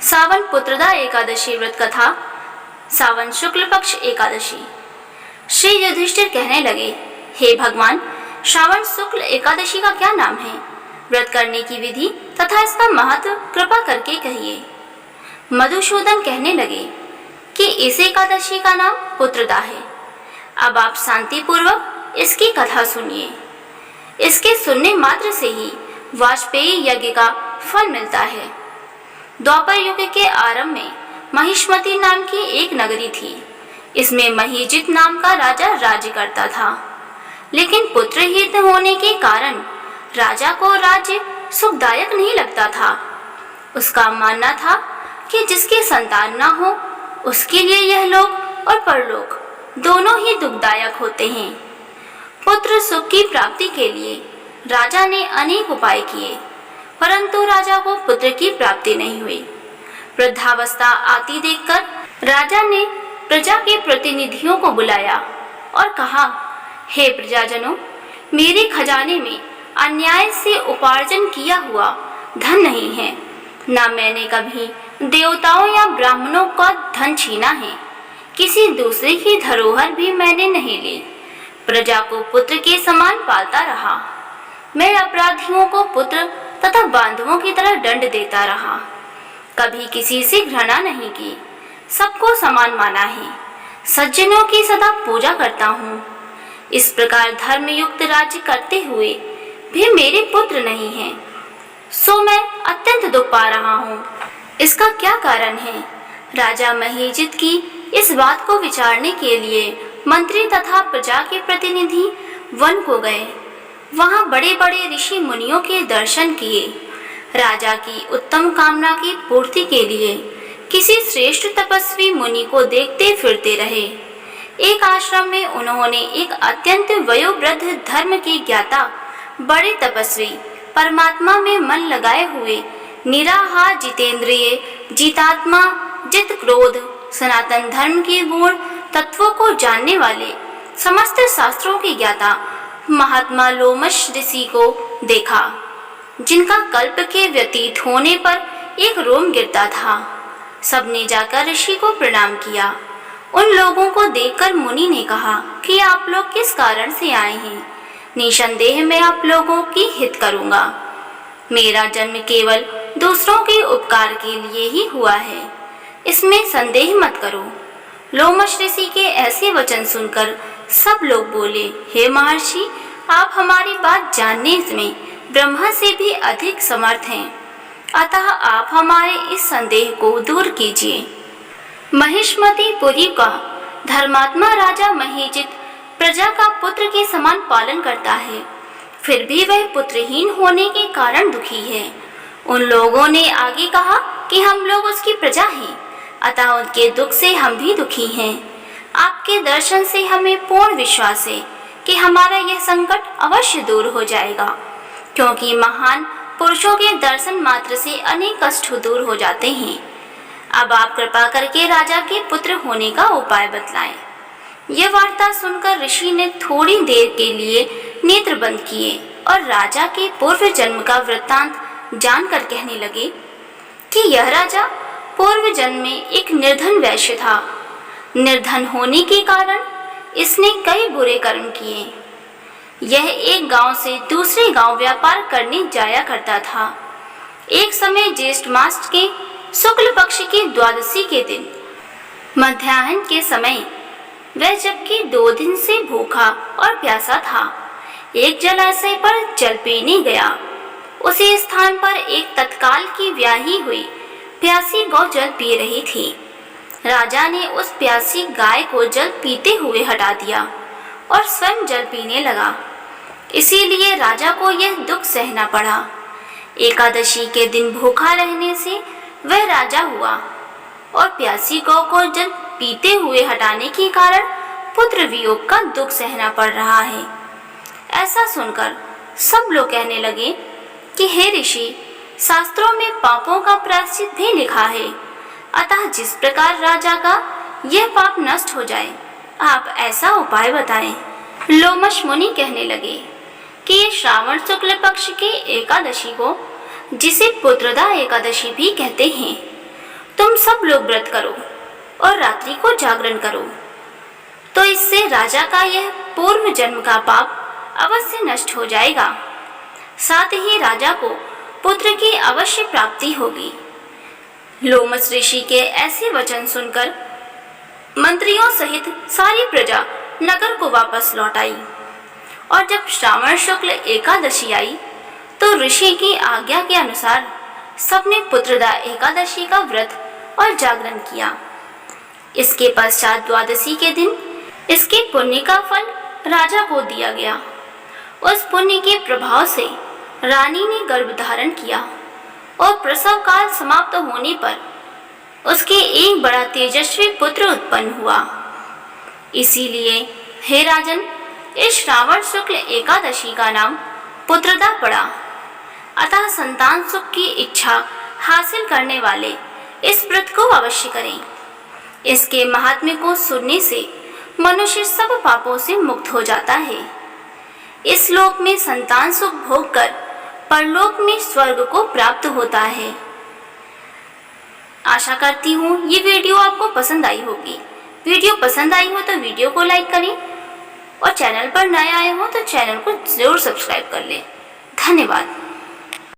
सावन पुत्रदा एकादशी व्रत कथा। सावन शुक्ल पक्ष एकादशी। श्री युधिष्ठिर कहने लगे, हे भगवान, श्रावण शुक्ल एकादशी का क्या नाम है? व्रत करने की विधि तथा इसका महत्व कृपा करके कहिए। मधुसूदन कहने लगे कि इस एकादशी का नाम पुत्रदा है। अब आप शांति पूर्वक इसकी कथा सुनिए। इसके सुनने मात्र से ही वाजपेयी यज्ञ का फल मिलता है। द्वापर युग के आरंभ में महिष्मती नाम की एक नगरी थी। इसमें महीजित नाम का राजा राज्य करता था, लेकिन पुत्रहीन होने के कारण राजा को राज्य सुखदायक नहीं लगता था। उसका मानना था कि जिसके संतान न हो उसके लिए यह लोक और परलोक दोनों ही दुखदायक होते हैं। पुत्र सुख की प्राप्ति के लिए राजा ने अनेक उपाय किए, परंतु राजा को पुत्र की प्राप्ति नहीं हुई। वृद्धावस्था आती देखकर राजा ने प्रजा के प्रतिनिधियों को बुलाया और कहा, हे प्रजाजनों, मेरे खजाने में अन्याय से उपार्जन किया हुआ धन नहीं है। न मैंने कभी देवताओं या ब्राह्मणों का धन छीना है। किसी दूसरे की धरोहर भी मैंने नहीं ली। प्रजा को पुत्र के समान पालता रहा। मैं अपराधियों को पुत्र तथा बांधवों की तरह दंड देता रहा। कभी किसी से घृणा नहीं की, सबको समान माना है। सज्जनों की सदा पूजा करता हूँ। इस प्रकार धर्मयुक्त राज्य करते हुए भी मेरे पुत्र नहीं हैं, सो मैं अत्यंत दुख पा रहा हूँ। इसका क्या कारण है? राजा महीजित की इस बात को विचारने के लिए मंत्री तथा प्रजा के प्रतिनिधि वन को गए। वहाँ बड़े बड़े ऋषि मुनियों के दर्शन किए। राजा की उत्तम कामना की पूर्ति के लिए किसी श्रेष्ठ तपस्वी मुनि को देखते फिरते रहे। एक आश्रम में उन्होंने एक अत्यंत वयोवृद्ध धर्म की ज्ञाता, बड़े तपस्वी, परमात्मा में मन लगाए हुए, निराहार, जितेंद्रिय, जितात्मा, जित क्रोध, सनातन धर्म के गुण तत्वों को जानने वाले, समस्त शास्त्रों की ज्ञाता महात्मा लोमश ऋषि को देखा, जिनका कल्प के व्यतीत होने पर एक रोम गिरता था। सबने जाकर ऋषि को प्रणाम किया। उन लोगों को देखकर मुनि ने कहा कि आप लोग किस कारण से आए हैं? निसंदेह मैं आप लोगों की हित करूंगा। मेरा जन्म केवल दूसरों के उपकार के लिए ही हुआ है, इसमें संदेह मत करो। लोमश ऋषि के ऐसे वचन सुनकर सब लोग बोले, हे महर्षि, आप हमारी बात जानने में ब्रह्मा से भी अधिक समर्थ हैं, अतः आप हमारे इस संदेह को दूर कीजिए। महिष्मती पुरी का धर्मात्मा राजा महीजित प्रजा का पुत्र के समान पालन करता है, फिर भी वह पुत्रहीन होने के कारण दुखी है। उन लोगों ने आगे कहा कि हम लोग उसकी प्रजा हैं, अतः उनके दुख से हम भी दुखी हैं। आपके दर्शन से हमें पूर्ण विश्वास है कि हमारा यह संकट अवश्य दूर हो जाएगा, क्योंकि महान पुरुषों के दर्शन मात्र से अनेक कष्ट दूर हो जाते हैं। अब आप कृपा करके राजा के पुत्र होने का उपाय बतलाएं। यह वार्ता सुनकर ऋषि ने थोड़ी देर के लिए नेत्र बंद किए और राजा के पूर्व जन्म का वृत्तांत जानकर कहने लगे कि यह राजा पूर्व जन्म में एक निर्धन वैश्य था। निर्धन होने के कारण इसने कई बुरे कर्म किए। यह एक गांव से दूसरे गांव व्यापार करने जाया करता था। एक समय ज्येष्ठ मास के शुक्ल पक्ष की द्वादशी के दिन मध्याह्न के समय वह जबकि 2 दिन से भूखा और प्यासा था, एक जलाशय पर जल पीने गया। उसी स्थान पर एक तत्काल की ब्याही हुई प्यासी गौ जल पी रही थी। राजा ने उस प्यासी गाय को जल पीते हुए हटा दिया और स्वयं जल पीने लगा। इसीलिए राजा को यह दुख सहना पड़ा। एकादशी के दिन भूखा रहने से वह राजा हुआ और प्यासी गौ को जल पीते हुए हटाने के कारण पुत्र वियोग का दुख सहना पड़ रहा है। ऐसा सुनकर सब लोग कहने लगे कि हे ऋषि, शास्त्रों में पापों का प्रायश्चित भी लिखा है, अतः जिस प्रकार राजा का यह पाप नष्ट हो जाए, आप ऐसा उपाय बताएं। लोमश मुनि कहने लगे कि ये श्रावण शुक्ल पक्ष की एकादशी को, जिसे पुत्रदा एकादशी भी कहते हैं, तुम सब लोग व्रत करो और रात्रि को जागरण करो, तो इससे राजा का यह पूर्व जन्म का पाप अवश्य नष्ट हो जाएगा। साथ ही राजा को पुत्र की अवश्य प्राप्ति होगी। लोमस ऋषि के ऐसे वचन सुनकर मंत्रियों सहित सारी प्रजा नगर को वापस लौट आई और जब श्रावण शुक्ल एकादशी आई तो ऋषि की आज्ञा के अनुसार सबने पुत्रदा एकादशी का व्रत और जागरण किया। इसके पश्चात द्वादशी के दिन इसके पुण्य का फल राजा को दिया गया। उस पुण्य के प्रभाव से रानी ने गर्भ धारण किया और प्रसव काल समाप्त होने पर उसके एक बड़ा तेजस्वी पुत्र उत्पन्न हुआ। इसीलिए हे राजन, इस श्रावण शुक्ल एकादशी का नाम पुत्रदा पड़ा। अतः संतान सुख की इच्छा हासिल करने वाले इस व्रत को अवश्य करें। इसके महात्म्य को सुनने से मनुष्य सब पापों से मुक्त हो जाता है। इस लोक में संतान सुख भोग कर परलोक में स्वर्ग को प्राप्त होता है। आशा करती हूँ ये वीडियो आपको पसंद आई होगी। वीडियो पसंद आई हो तो वीडियो को लाइक करें और चैनल पर नए आए हो तो चैनल को जरूर सब्सक्राइब कर लें। धन्यवाद।